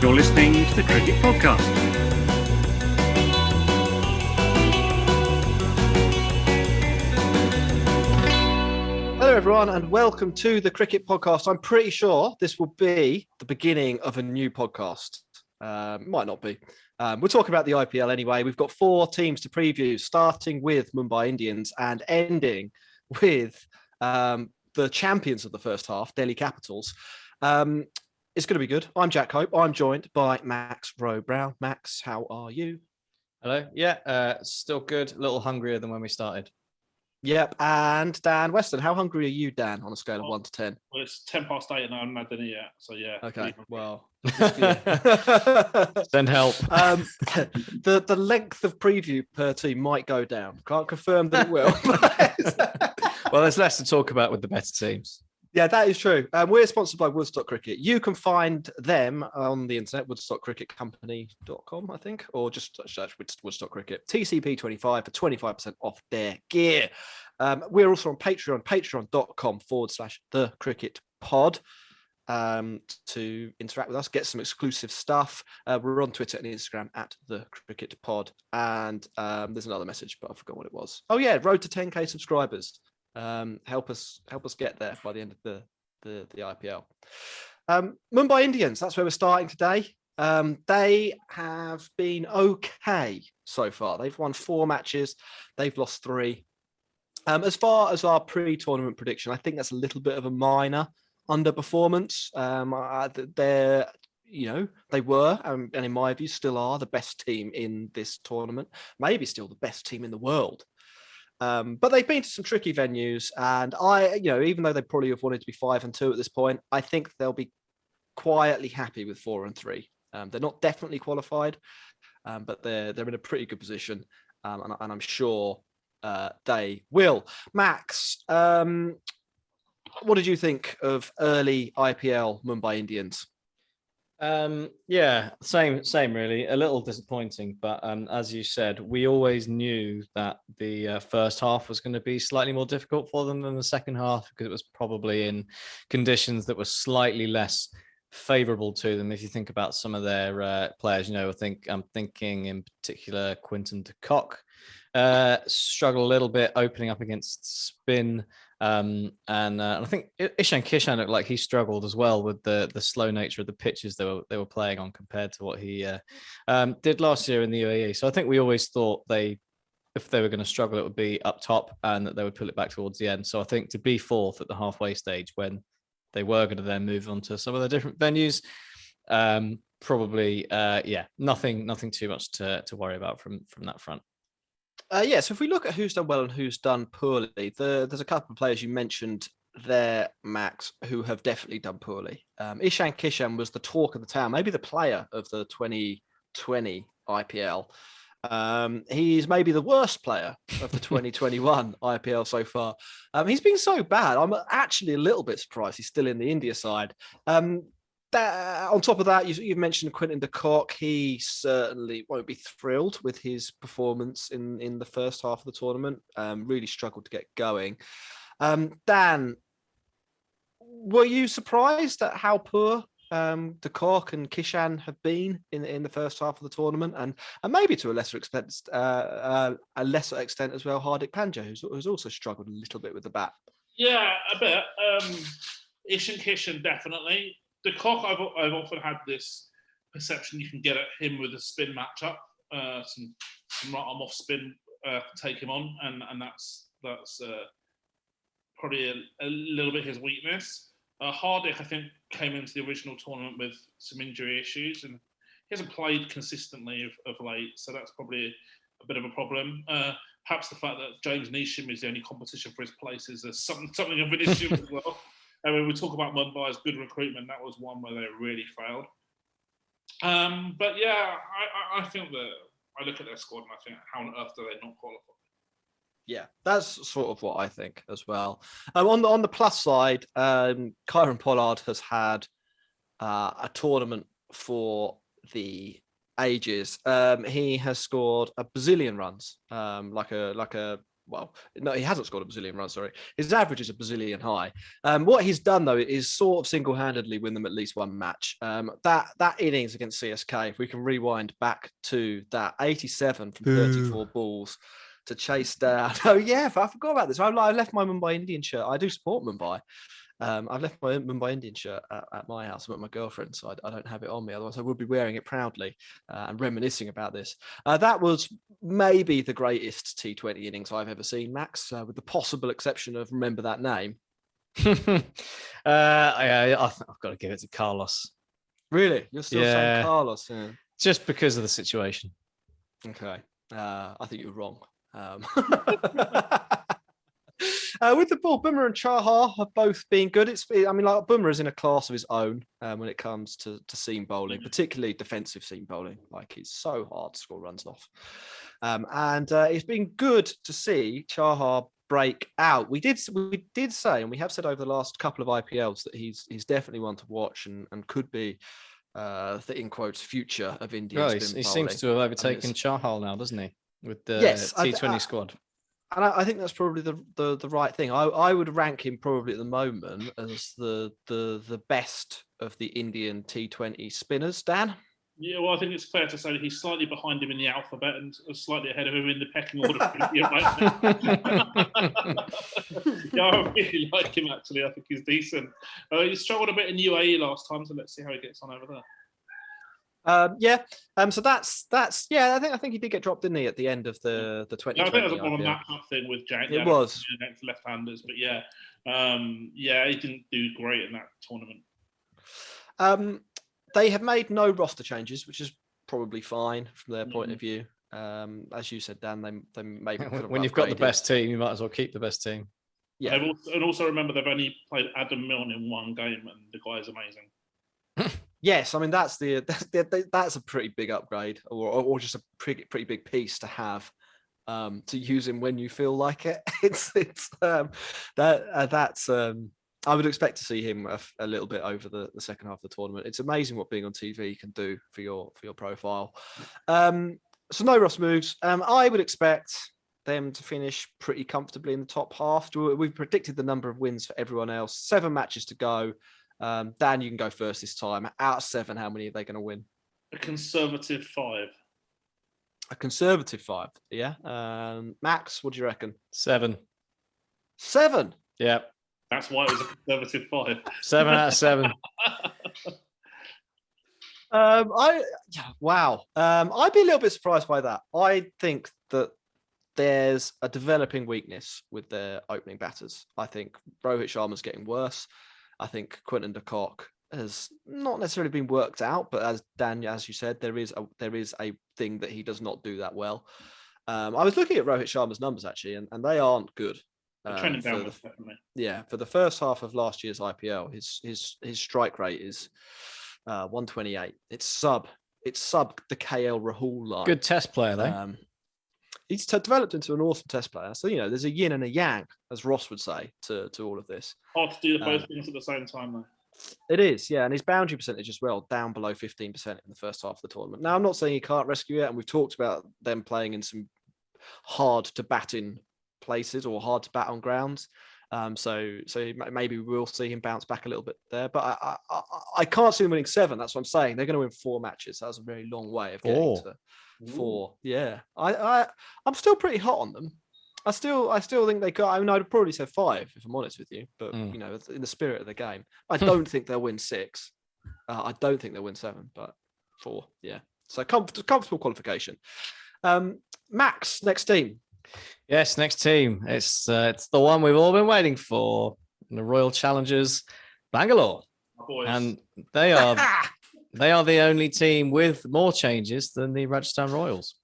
You're listening to the Cricket Podcast. Hello everyone and welcome to the Cricket Podcast. I'm pretty sure this will be the beginning of a new podcast. Might not be. We're talking about the IPL anyway. We've got 4 teams to preview, starting with Mumbai Indians and ending with the champions of the first half, Delhi Capitals. It's going to be good. I'm Jack Hope. I'm joined by Max Rowe-Brown. Max, how are you? Hello. Yeah, still good. A little hungrier than when we started. Yep. And Dan Weston, how hungry are you, Dan, on a scale of 1 to 10? Well, it's 10 past 8 and I haven't had dinner yet. So, yeah. Okay. Well, send help. The length of preview per team might go down. Can't confirm that it will. Well, there's less to talk about with the better teams. Yeah, that is true. We're sponsored by Woodstock Cricket. You can find them on the internet, woodstockcricketcompany.com, I think, or just search Woodstock Cricket. TCP25 for 25% off their gear. We're also on Patreon, patreon.com/the cricket pod to interact with us, get some exclusive stuff. We're on Twitter and Instagram at the cricket pod. And there's another message, but I forgot what it was. Oh, yeah, road to 10K subscribers. Help us get there by the end of the IPL. Mumbai Indians, that's where we're starting today. They have been okay so far. They've won 4 matches, they've lost 3. As far as our pre-tournament prediction, I think that's a little bit of a minor underperformance. They were, and in my view still are, the best team in this tournament, maybe still the best team in the world. But they've been to some tricky venues, and even though they probably have wanted to be 5-2 at this point, I think they'll be quietly happy with 4-3. They're not definitely qualified, but they're in a pretty good position, and I'm sure they will. Max, what did you think of early IPL Mumbai Indians? Yeah, same really. A little disappointing, but as you said, we always knew that the first half was going to be slightly more difficult for them than the second half, because it was probably in conditions that were slightly less favourable to them. If you think about some of their players, I'm thinking in particular Quinton de Kock struggled a little bit opening up against spin. And I think Ishan Kishan looked like he struggled as well with the slow nature of the pitches they were playing on compared to what he did last year in the UAE. So I think we always thought if they were going to struggle, it would be up top and that they would pull it back towards the end. So I think to be 4th at the halfway stage when they were going to then move on to some of the different venues, probably, nothing too much to worry about from that front. So if we look at who's done well and who's done poorly, there's a couple of players you mentioned there, Max, who have definitely done poorly. Ishan Kishan was the talk of the town, maybe the player of the 2020 IPL. He's maybe the worst player of the 2021 IPL so far. He's been so bad. I'm actually a little bit surprised he's still in the India side. On top of that, you've mentioned Quinton de Kock. He certainly won't be thrilled with his performance in the first half of the tournament. Really struggled to get going. Dan, were you surprised at how poor de Kock and Kishan have been in the first half of the tournament, and maybe to a lesser extent as well, Hardik Pandya, who's also struggled a little bit with the bat? Yeah, a bit. Ishan Kishan, definitely. De Kock, I've often had this perception you can get at him with a spin matchup, some right arm off spin to take him on, and that's probably a little bit his weakness. Hardik, I think, came into the original tournament with some injury issues, and he hasn't played consistently of late, so that's probably a bit of a problem. Perhaps the fact that James Neesham is the only competition for his place is something of an issue as well. And when we talk about Mumbai's good recruitment, that was one where they really failed. But yeah, I think that I look at their squad and I think, how on earth do they not qualify? Yeah, that's sort of what I think as well. On the plus side, Kyron Pollard has had a tournament for the ages. He has scored a bazillion runs, like a well, no, he hasn't scored a bazillion runs, sorry. His average is a bazillion high. What he's done, though, is sort of single-handedly win them at least one match. That innings against CSK, if we can rewind back to that 87 from 34 balls to chase down. Oh, yeah, I forgot about this. I left my Mumbai Indian shirt. I do support Mumbai. I've left my Mumbai Indian shirt at my house with my girlfriend, so I don't have it on me. Otherwise, I would be wearing it proudly and reminiscing about this. That was maybe the greatest T20 innings I've ever seen, Max, with the possible exception of remember that name. I've got to give it to Carlos. Really? You're still saying Carlos? Yeah. Just because of the situation. Okay. I think you're wrong. With the ball, Bumrah and Chahar have both been good. Bumrah is in a class of his own when it comes to seam bowling, particularly defensive seam bowling. Like, it's so hard to score runs off. And it's been good to see Chahar break out. We did say, and we have said over the last couple of IPLs, that he's definitely one to watch and could be the, in quotes, future of Indian spin bowling. He seems to have overtaken Chahar now, doesn't he? With the T20 squad. And I think that's probably the right thing. I would rank him probably at the moment as the best of the Indian T20 spinners, Dan. Yeah, well, I think it's fair to say that he's slightly behind him in the alphabet and slightly ahead of him in the pecking order. Yeah, I really like him, actually. I think he's decent. He struggled a bit in UAE last time, so let's see how he gets on over there. So that's I think he did get dropped, didn't he, at the end of the 2020? Yeah, I think it was a match-up thing with Jack. It was against left-handers, but he didn't do great in that tournament. They have made no roster changes, which is probably fine from their point of view. As you said, Dan, they maybe when you've got the best team, you might as well keep the best team. Yeah, and also remember they've only played Adam Milne in one game, and the guy is amazing. Yes, I mean that's a pretty big upgrade, or just a pretty big piece to have to use him when you feel like it. I would expect to see him a little bit over the second half of the tournament. It's amazing what being on TV can do for your profile. So no Ross moves. I would expect them to finish pretty comfortably in the top half. We've predicted the number of wins for everyone else. 7 matches to go. Dan, you can go first this time. Out of 7, how many are they going to win? A conservative 5. A conservative 5, yeah. Max, what do you reckon? 7. 7? Yeah. That's why it was a conservative 5. 7 out of 7. Wow. I'd be a little bit surprised by that. I think that there's a developing weakness with their opening batters. I think Rohit Sharma's getting worse. I think Quinton de Kock has not necessarily been worked out, but as you said, there is a thing that he does not do that well. I was looking at Rohit Sharma's numbers actually, and they aren't good. Trending downwards, definitely. Yeah, for the first half of last year's IPL, his strike rate is 128. It's sub the KL Rahul line. Good test player though. He's developed into an awesome test player. So, there's a yin and a yang, as Ross would say, to all of this. Hard to do both things at the same time, though. It is, yeah. And his boundary percentage as well, down below 15% in the first half of the tournament. Now, I'm not saying he can't rescue it, and we've talked about them playing in some hard to bat in places or hard to bat on grounds. So maybe we'll see him bounce back a little bit there. But I can't see them winning 7. That's what I'm saying. They're going to win 4 matches. That was a very long way of getting to 4. Yeah, I'm still pretty hot on them. I still think they got. I mean, I'd probably say 5 if I'm honest with you. But in the spirit of the game, I don't think they'll win 6. I don't think they'll win 7, but 4. Yeah. So comfortable qualification. Max, next team. Yes, next team. It's the one we've all been waiting for. The Royal Challengers Bangalore, and they are the only team with more changes than the Rajasthan Royals.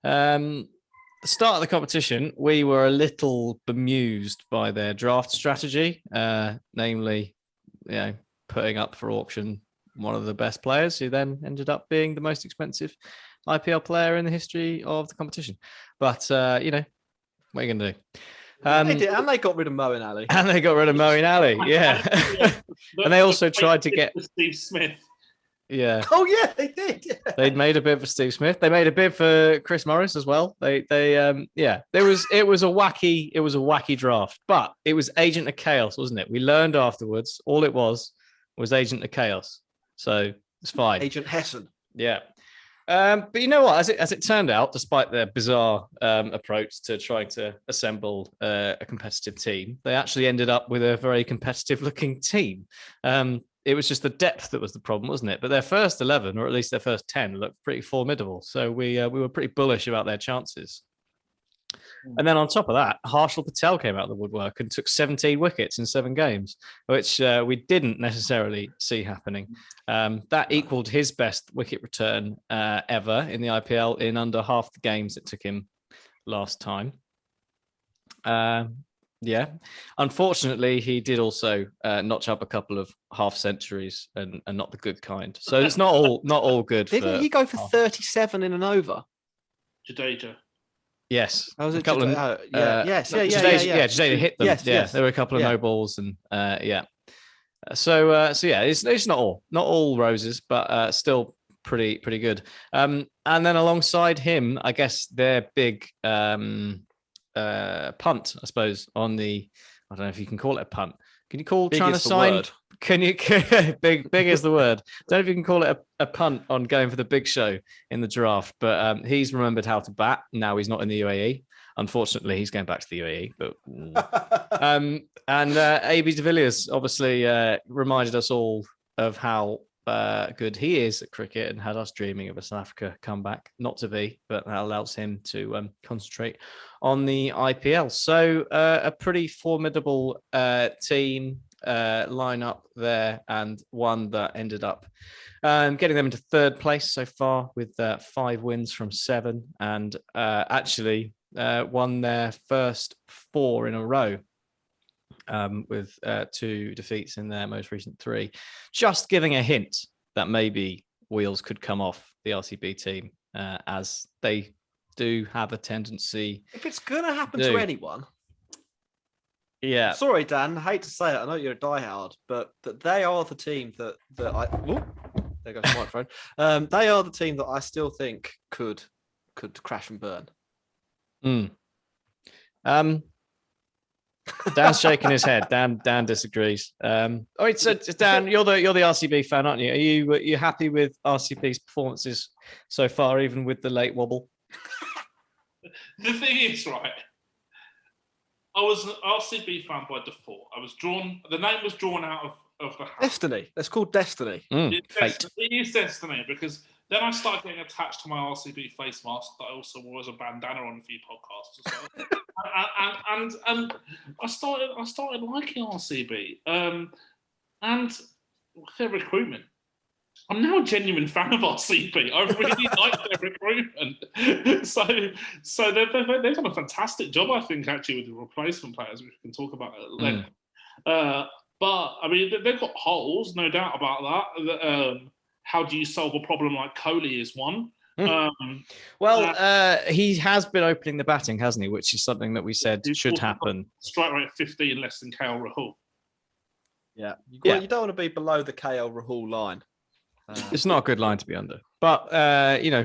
The start of the competition, we were a little bemused by their draft strategy, namely, putting up for auction one of the best players, who then ended up being the most expensive IPL player in the history of the competition. But what are you going to do? They did, and they got rid of Moeen Ali. Yeah. And they also tried to get Steve Smith. Yeah. Oh yeah, they did. Yeah. They'd made a bid for Steve Smith. They made a bid for Chris Morris as well. It was a wacky draft, but it was Agent of Chaos, wasn't it? We learned afterwards all it was Agent of Chaos. So it's fine. Agent Hessen. Yeah. But you know what? As it turned out, despite their bizarre approach to trying to assemble a competitive team, they actually ended up with a very competitive-looking team. It was just the depth that was the problem, wasn't it? But their first 11, or at least their first 10, looked pretty formidable. So we were pretty bullish about their chances. And then on top of that, Harshal Patel came out of the woodwork and took 17 wickets in 7 games, which we didn't necessarily see happening. That equaled his best wicket return ever in the IPL in under half the games it took him last time. Yeah. Unfortunately, he did also notch up a couple of half centuries and not the good kind. So it's not all good. Didn't he go for 37 in an over? Jadeja. Yes. Yes. Jadeja hit them. Yes. There were a couple of no balls and So it's not all roses, but still pretty good. And then alongside him, I guess their big punt, I suppose, on the, I don't know if you can call it a punt. Can you call big trying to sign? Word. Can you big is the word? Don't know if you can call it a punt on going for the big show in the draft, but he's remembered how to bat. Now he's not in the UAE. Unfortunately, he's going back to the UAE. But AB de Villiers obviously reminded us all of how good he is at cricket and had us dreaming of a South Africa comeback. Not to be, but that allows him to concentrate on the IPL. So a pretty formidable team lineup there, and one that ended up getting them into 3rd place so far with 5 wins from 7, and actually won their first 4 in a row with 2 defeats in their most recent 3, just giving a hint that maybe wheels could come off the RCB team, as they do have a tendency. If it's going to happen to anyone. Yeah. Sorry, Dan. I hate to say it. I know you're a diehard, but that they are the team that I. Ooh, there goes the microphone. They are the team that I still think could crash and burn. Dan's shaking his head. Dan disagrees. All right, so Dan, you're the RCB fan, aren't you? Are you happy with RCB's performances so far, even with the late wobble? The thing is, right, I was an RCB fan by default. The name was drawn out of the hat. Destiny. That's called Destiny. Fate. It is destiny, because then I started getting attached to my RCB face mask that I also wore as a bandana on a few podcasts as well. and I started liking RCB. And their recruitment. I'm now a genuine fan of RCB. I really like their recruitment. So they've done a fantastic job, I think, actually, with the replacement players, which we can talk about at length. But I mean, they've got holes, no doubt about that. How do you solve a problem like Kohli is one? He has been opening the batting, hasn't he? Which is something that we said should happen. Strike rate 15 less than KL Rahul. Yeah. You don't want to be below the KL Rahul line. It's not a good line to be under. But,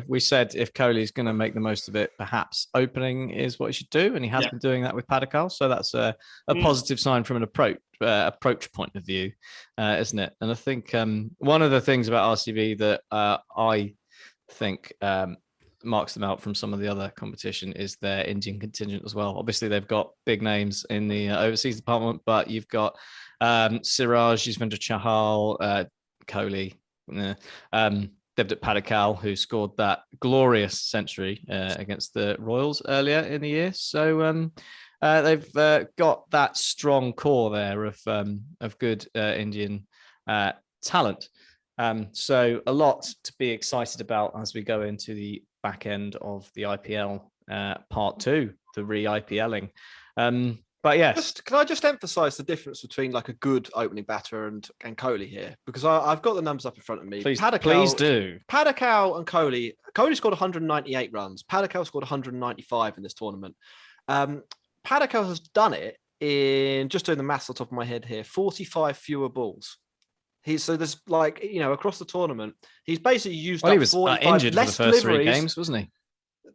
we said if Kohli's going to make the most of it, perhaps opening is what he should do. And he has been doing that with Padikal. So that's a positive sign from an approach point of view, isn't it? And I think one of the things about RCB that I think marks them out from some of the other competition is their Indian contingent as well. Obviously, they've got big names in the overseas department, but you've got Siraj, Yuzvendra Chahal, Kohli, Devdutt Padikal, who scored that glorious century against the Royals earlier in the year. So they've got that strong core there of good Indian talent. So a lot to be excited about as we go into the back end of the IPL part 2, the re-IPLing. But yes, can I just emphasise the difference between like a good opening batter and Kohli here? Because I've got the numbers up in front of me. Please do. Padikal and Kohli scored 198 runs. Padikal scored 195 in this tournament. Padikal has done it in, just doing the maths on top of my head here, 45 fewer balls. So there's like, across the tournament, he's basically used Well, up he was 45 injured for the less first three deliveries games, wasn't he?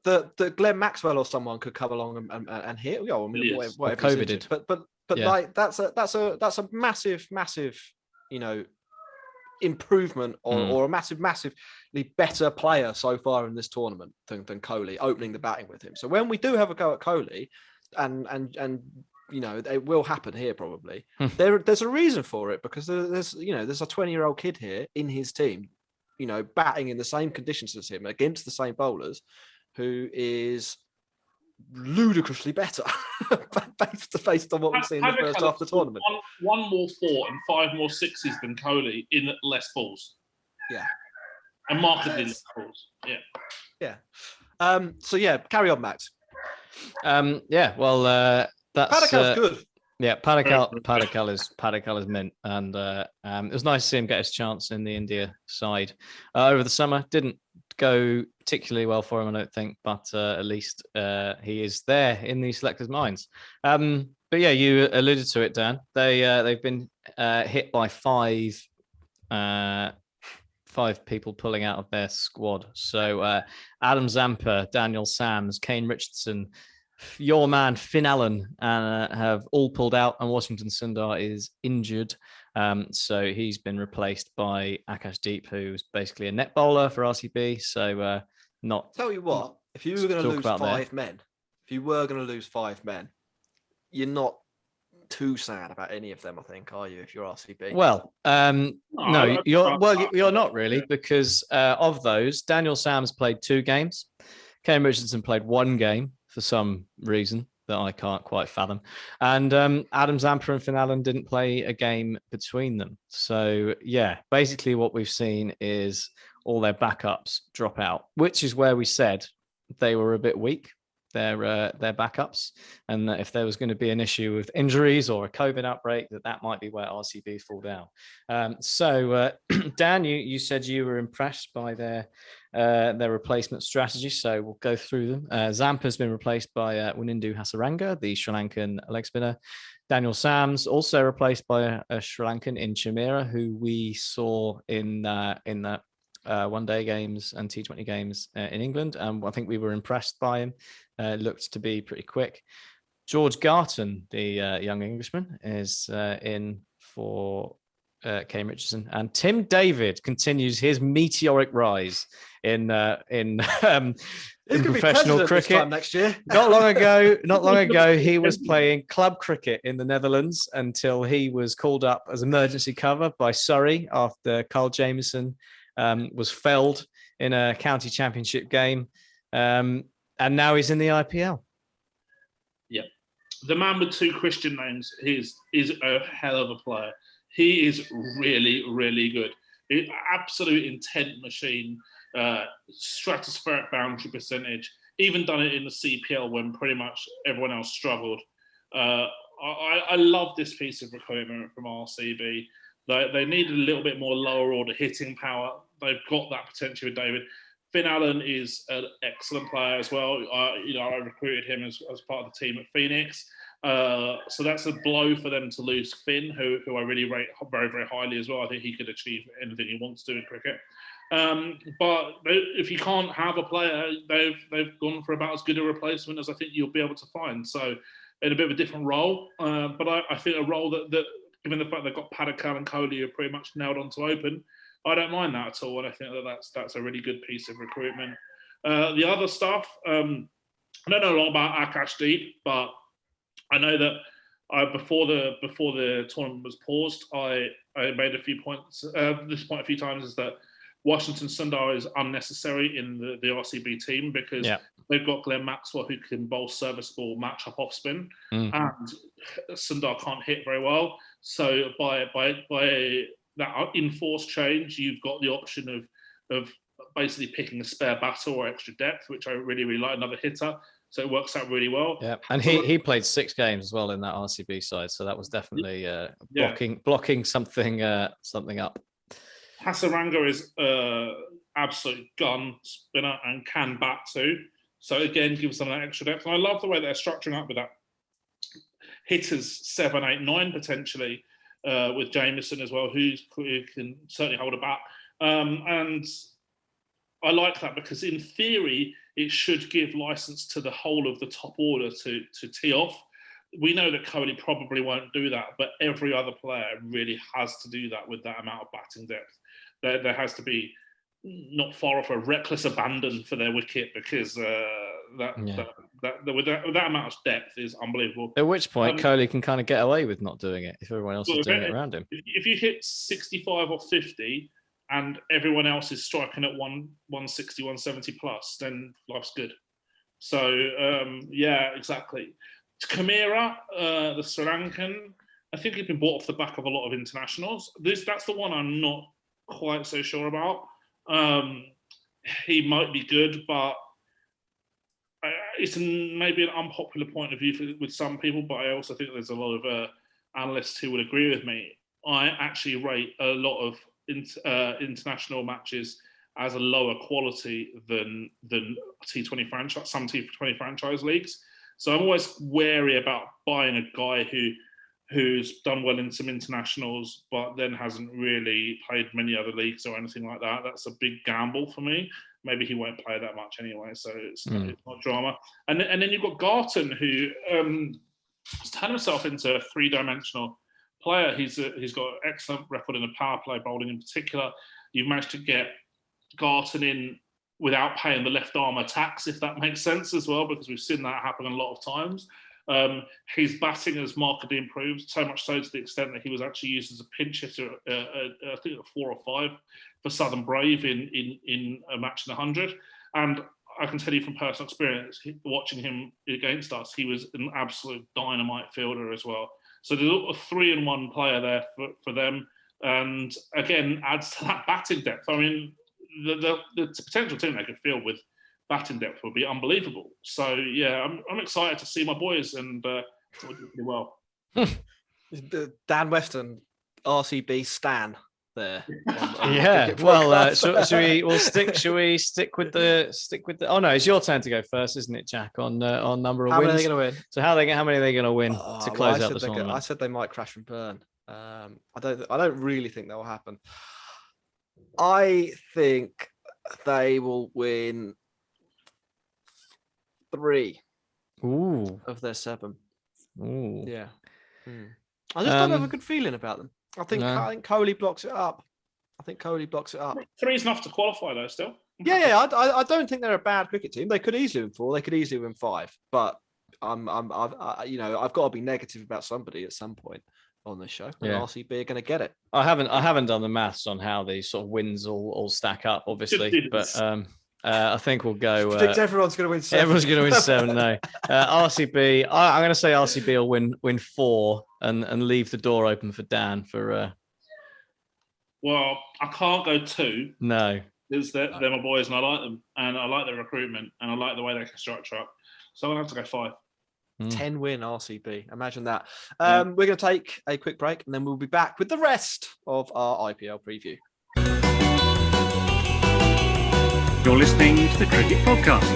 that Glenn Maxwell or someone could come along and hit. Yeah, I mean, Yes. whatever Or he's COVID injured. did. But Yeah. like that's a massive, improvement or a massively better player so far in this tournament than Kohli, opening the batting with him. So when we do have a go at Kohli, and it will happen here probably. There's a reason for it, because there's a 20-year-old kid here in his team, batting in the same conditions as him against the same bowlers, who is ludicrously better based on what we've seen in the first half of the tournament. One more 4 and 5 more 6s than Kohli in less balls. Yeah. And markedly less balls. Yeah. So yeah, carry on, Max. Well, that's Padikal's good. Yeah, Padikkal is mint, and it was nice to see him get his chance in the India side over the summer. Didn't go particularly well for him, I don't think, but at least he is there in the selectors' minds. But yeah, you alluded to it, Dan. They've been hit by five people pulling out of their squad. So Adam Zampa, Daniel Sams, Kane Richardson, your man Finn Allen have all pulled out, and Washington Sundar is injured. So he's been replaced by Akash Deep, who's basically a net bowler for RCB. So not. Tell you what, if you were going to lose 5 men, you're not too sad about any of them, I think, are you? If you're RCB, well, no, you're not really, because of those, Daniel Sams played 2 games, Kane Richardson played 1 game for some reason that I can't quite fathom, and Adam Zampa and Finn Allen didn't play a game between them. So yeah, basically what we've seen is all their backups drop out, which is where we said they were a bit weak, their backups, and that if there was going to be an issue with injuries or a COVID outbreak, that might be where RCB fall down. So Dan, you said you were impressed by their replacement strategy, so we'll go through them. Zampa's been replaced by Wanindu Hasaranga, the Sri Lankan leg spinner. Daniel Sams also replaced by a Sri Lankan in Chimera, who we saw in the one-day games and T20 games in England. I think we were impressed by him. Looked to be pretty quick. George Garton, the young Englishman, is in for Kane Richardson, and Tim David continues his meteoric rise in professional cricket next year. Not long ago, he was playing club cricket in the Netherlands until he was called up as emergency cover by Surrey after Carl Jamieson was felled in a county championship game, and now he's in the IPL. Yeah, the man with 2 Christian names is a hell of a player. He is really, really good. Absolute intent machine, stratospheric boundary percentage. Even done it in the CPL when pretty much everyone else struggled. I love this piece of recruitment from RCB. They needed a little bit more lower order hitting power. They've got that potential with David. Finn Allen is an excellent player as well. I recruited him as part of the team at Phoenix. So that's a blow for them to lose Finn, who I really rate very, very highly as well. I think he could achieve anything he wants to in cricket. But if you can't have a player, they've gone for about as good a replacement as I think you'll be able to find. So in a bit of a different role, but I think a role that given the fact they've got Padikkal and Kohli are pretty much nailed on to open, I don't mind that at all. And I think that's a really good piece of recruitment. The other stuff, I don't know a lot about Akash Deep, but I know that before the tournament was paused, I made a few points. This point a few times is that Washington Sundar is unnecessary in the RCB team because they've got Glenn Maxwell who can bowl serviceable match-up off spin, and Sundar can't hit very well. So by that enforced change, you've got the option of basically picking a spare batter or extra depth, which I really, really like, another hitter. So it works out really well. Yeah, and he played 6 games as well in that RCB side, so that was definitely blocking something up. Hasaranga is absolute gun spinner and can bat too. So again, gives them that extra depth. And I love the way they're structuring up with that hitters 7, 8, 9 potentially. with Jameson as well, who can certainly hold a bat. And I like that because in theory, it should give license to the whole of the top order to tee off. We know that Kohli probably won't do that, but every other player really has to do that with that amount of batting depth. There has to be not far off a reckless abandon for their wicket because with that amount of depth is unbelievable. At which point, Kohli can kind of get away with not doing it if everyone else is doing it around him. If you hit 65 or 50 and everyone else is striking at 160, 170 plus, then life's good. So, yeah, exactly. Kamira, the Sri Lankan, I think he's been bought off the back of a lot of internationals. That's the one I'm not quite so sure about. He might be good, but it's maybe an unpopular point of view with some people, but I also think there's a lot of analysts who would agree with me. I actually rate a lot of international matches as a lower quality than T20 franchise, some T20 franchise leagues. So I'm always wary about buying a guy who's done well in some internationals, but then hasn't really played many other leagues or anything like that. That's a big gamble for me. Maybe he won't play that much anyway, so it's not drama. And then you've got Garton, who has turned himself into a three-dimensional player. He's got an excellent record in the power play bowling in particular. You've managed to get Garton in without paying the left arm attacks, if that makes sense as well, because we've seen that happen a lot of times. His batting has markedly improved, so much so to the extent that he was actually used as a pinch hitter, I think at 4 or 5 for Southern Brave in a match in 100. And I can tell you from personal experience, watching him against us, he was an absolute dynamite fielder as well. So there's a 3-in-1 player there for them, and again adds to that batting depth. I mean, the potential team they could field with batting depth would be unbelievable. So yeah, I'm excited to see my boys and do well. Dan Weston, RCB Stan there. Yeah. Well, should we stick with the? Oh no, it's your turn to go first, isn't it, Jack? On number of how wins. Many are they going to win? So how many are they going to win to close out the tournament? I said they might crash and burn. I don't really think that will happen. I think they will win 3 of their 7. Ooh. Yeah. I just don't have a good feeling about them. I think Kohli blocks it up. 3 is enough to qualify though still. Yeah. I don't think they're a bad cricket team. They could easily win 4. They could easily win 5. But I've got to be negative about somebody at some point on this show. And RCB are going to get it. I haven't done the maths on how these sort of wins all stack up, obviously, but I think we'll go. Everyone's going to win 7. Everyone's going to win 7. No, RCB. I'm going to say RCB will win 4 and leave the door open for Dan for. Well, I can't go 2. No, because they're my boys and I like them and I like their recruitment and I like the way they can structure up. So I'm going to have to go 5. 10 win RCB. Imagine that. We're going to take a quick break and then we'll be back with the rest of our IPL preview. You're listening to the Cricket Podcast.